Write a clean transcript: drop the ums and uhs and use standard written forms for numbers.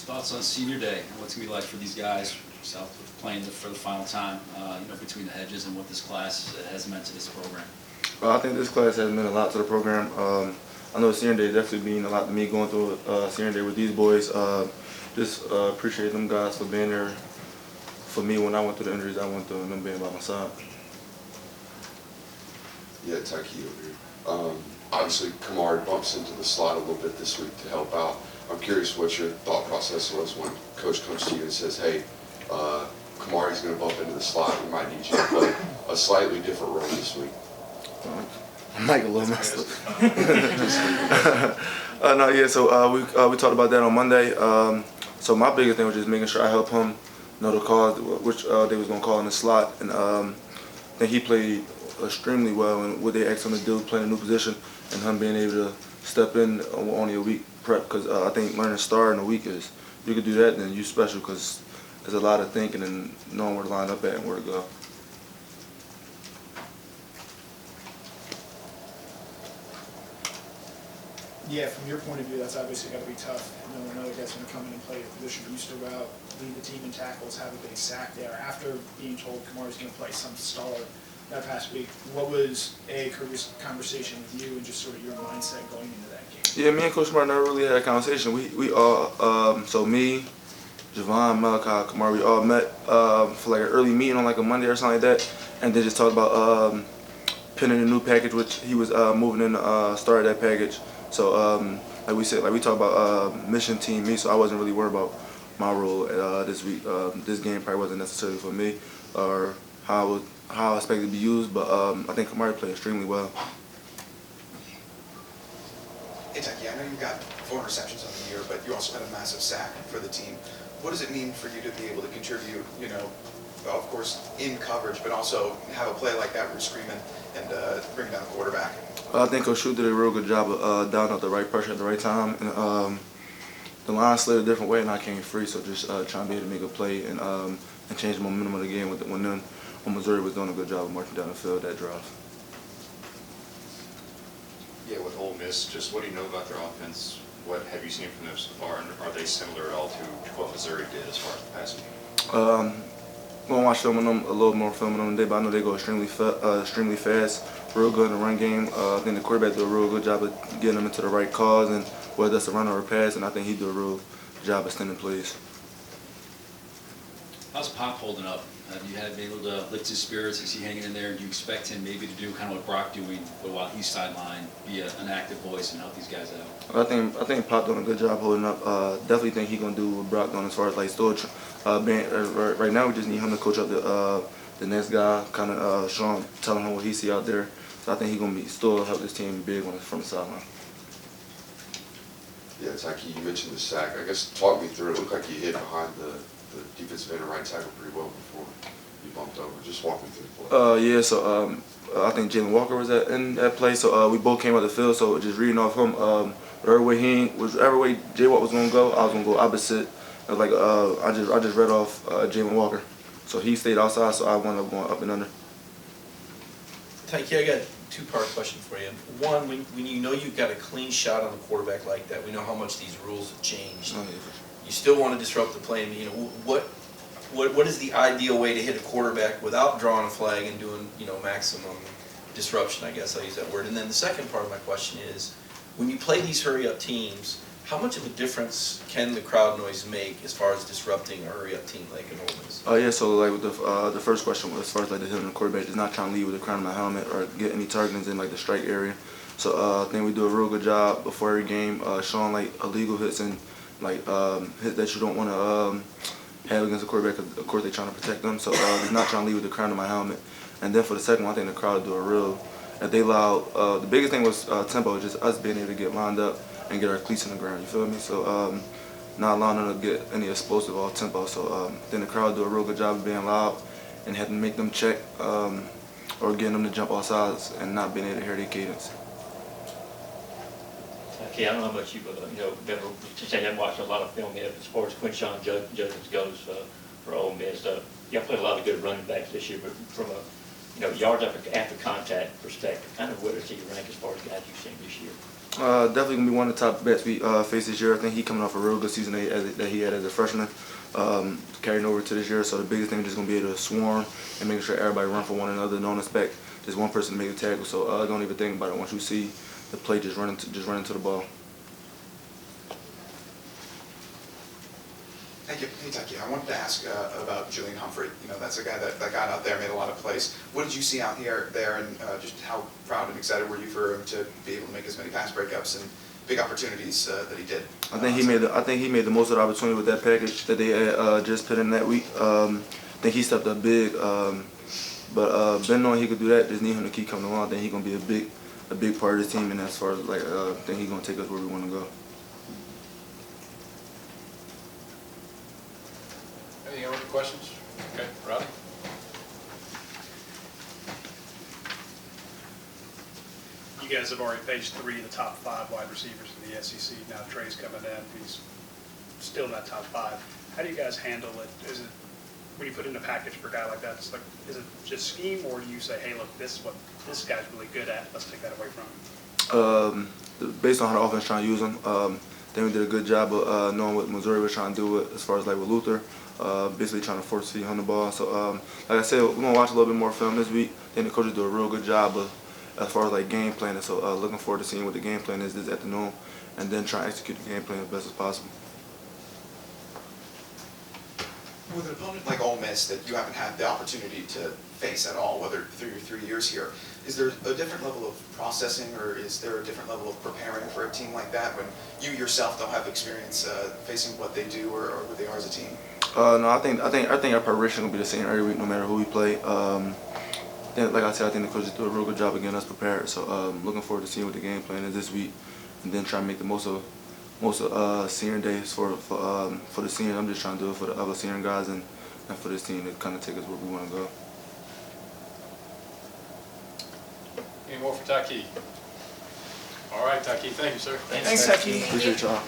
Just thoughts on senior day, and what's going to be like for these guys playing for the final time, between the hedges and what this class has meant to this program? I think this class has meant a lot to the program. I know senior day definitely mean a lot to me going through senior day with these boys. Just appreciate them guys for being there for me when I went through the injuries I went through and them being by my side. Yeah, Tykee over here. Obviously, Kamari bumps into the slot a little bit this week to help out. I'm curious what your thought process was when Coach comes to you and says, hey, Kamari's going to bump into the slot. We might need you to play a slightly different role this week. I'm like a little messed up. No, yeah, so we talked about that on Monday. So my biggest thing was just making sure I help him know the calls, which they was going to call in the slot. And I think he played extremely well in what they asked him to do, playing a new position, and him being able to step in on only a week prep. Because I think learning star in a week is, you could do that, then you special, because there's a lot of thinking and knowing where to line up at and where to go. Yeah, from your point of view, that's obviously got to be tough. Knowing another guy's going to come in and play a position, you still go out, lead the team in tackles, have a big sack there. After being told Kamari's going to play some staller that past week, what was a conversation with you and just sort of your mindset going into that game? Yeah, me and Coach Smart never really had a conversation. We all, so me, Javon, Malachi, Kamari, we all met for like an early meeting on like a Monday or something like that, and then just talked about pinning a new package, which he was moving in to start that package. So like we said, like we talked about mission team me, so I wasn't really worried about my role this week. This game probably wasn't necessarily for me or how I expected to be used, but I think Kamari played extremely well. Hey, Tykee, I know you got 4 interceptions on the year, but you also had a massive sack for the team. What does it mean for you to be able to contribute, of course, in coverage, but also have a play like that where you're screaming and bringing down the quarterback? I think Coach Shu did a real good job of downing up the right pressure at the right time. And the line slid a different way, and I came free. So just trying to be able to make a play and change the momentum of the game when Missouri was doing a good job of marching down the field that drive. Yeah, with Ole Miss, just what do you know about their offense? What have you seen from them so far, and are they similar at all to what Missouri did as far as the passing game? I'm going to watch film on them, a little more film on them today, but I know they go extremely fast, real good in the run game. I think the quarterback do a real good job of getting them into the right calls, and whether that's a run or a pass, and I think he do a real job of extending plays. How's Pop holding up? Have you been able to lift his spirits? Is he hanging in there? Do you expect him maybe to do kind of what Brock doing, but while he's sidelined, be an active voice and help these guys out? I think Pop doing a good job holding up. Definitely think he's gonna do what Brock doing as far as like still right now we just need him to coach up the next guy, kind of showing, telling him what he see out there. So I think he's gonna still help this team big from the sideline. Yeah, Tykee, you mentioned the sack. I guess talk me through it. It looked like you hid behind the defensive end and right tackle pretty well before you bumped over. Just walk me through the play. Yeah, so I think Jalen Walker was in that play, so we both came out the field, so just reading off him, whatever way J-Watt was going to go, I was going to go opposite. It was like, I just read off Jalen Walker. So he stayed outside, so I wound up going up and under. Tykee, I got a 2-part question for you. One, when you know you've got a clean shot on a quarterback like that, we know how much these rules have changed. Oh, yeah. You still want to disrupt the play. What is the ideal way to hit a quarterback without drawing a flag and doing maximum disruption? I guess I'll use that word. And then the second part of my question is, when you play these hurry-up teams, how much of a difference can the crowd noise make as far as disrupting a hurry-up team like an Ole Miss? Yeah, so like with the first question was as far as like the hitting the quarterback, just not trying to lead with the crown of my helmet or get any targetings in like the strike area. So I think we do a real good job before every game showing like illegal hits and like hits that you don't want to have against the quarterback, because of course they're trying to protect them. So just not trying to lead with the crown of my helmet. And then for the second one, I think the crowd do a real. If they allow, the biggest thing was tempo, just us being able to get lined up and get our cleats in the ground. You feel me? So not allowing them to get any explosive off tempo. So then the crowd do a real good job of being loud and having to make them check or getting them to jump off sides and not being able to hear their cadence. Okay, I don't know how much you've been since I haven't watched a lot of film yet as far as Quinshon Judkins goes for Ole Miss. Y'all played a lot of good running backs this year, but from a yards after contact perspective, kind of where does he rank as far as guys you've seen this year? Definitely gonna be one of the top bets we face this year. I think he coming off a real good season that he had as a freshman, carrying over to this year. So the biggest thing is just gonna be able to swarm and making sure everybody run for one another. Don't expect just one person to make a tackle. So don't even think about it. Once you see the play, just run into the ball. Thank you. Hey, Tykee, I wanted to ask about Julian Humphrey. You know, that's a guy that got out there, made a lot of plays. What did you see out there, and just how proud and excited were you for him to be able to make as many pass breakups and big opportunities that he did? I think he made the most of the opportunity with that package that they had just put in that week. I think he stepped up big, but Ben knowing he could do that, just need him to keep coming along. I think he's gonna be a big part of this team, and as far as like, I think he's gonna take us where we want to go. Any other questions? Okay, Rodney? You guys have already faced 3 of the top 5 wide receivers in the SEC. Now Trey's coming in, he's still in that top 5. How do you guys handle it? Is it, when you put in a package for a guy like that, it's like, is it just scheme, or do you say, hey, look, this is what this guy's really good at, let's take that away from him? Based on how the offense trying to use him, I think we did a good job of knowing what Missouri was trying to do as far as like with Luther, basically trying to force feed on the ball. So like I said, we're gonna watch a little bit more film this week. I think the coaches do a real good job of as far as like game planning. So looking forward to seeing what the game plan is this afternoon, and then try to execute the game plan as best as possible. With an opponent like Ole Miss that you haven't had the opportunity to face at all, whether through your 3 years here, is there a different level of processing, or is there a different level of preparing for a team like that when you yourself don't have experience facing what they do or what they are as a team? No, I think our preparation will be the same every week, no matter who we play. Then, like I said, I think the coaches do a real good job of getting us prepared. So looking forward to seeing what the game plan is this week, and then try to make the most of senior days for the seniors. I'm just trying to do it for the other senior guys and for this team to kind of take us where we want to go. Any more for Tykee? All right, Tykee, thank you, sir. Thanks, Tykee. Appreciate y'all.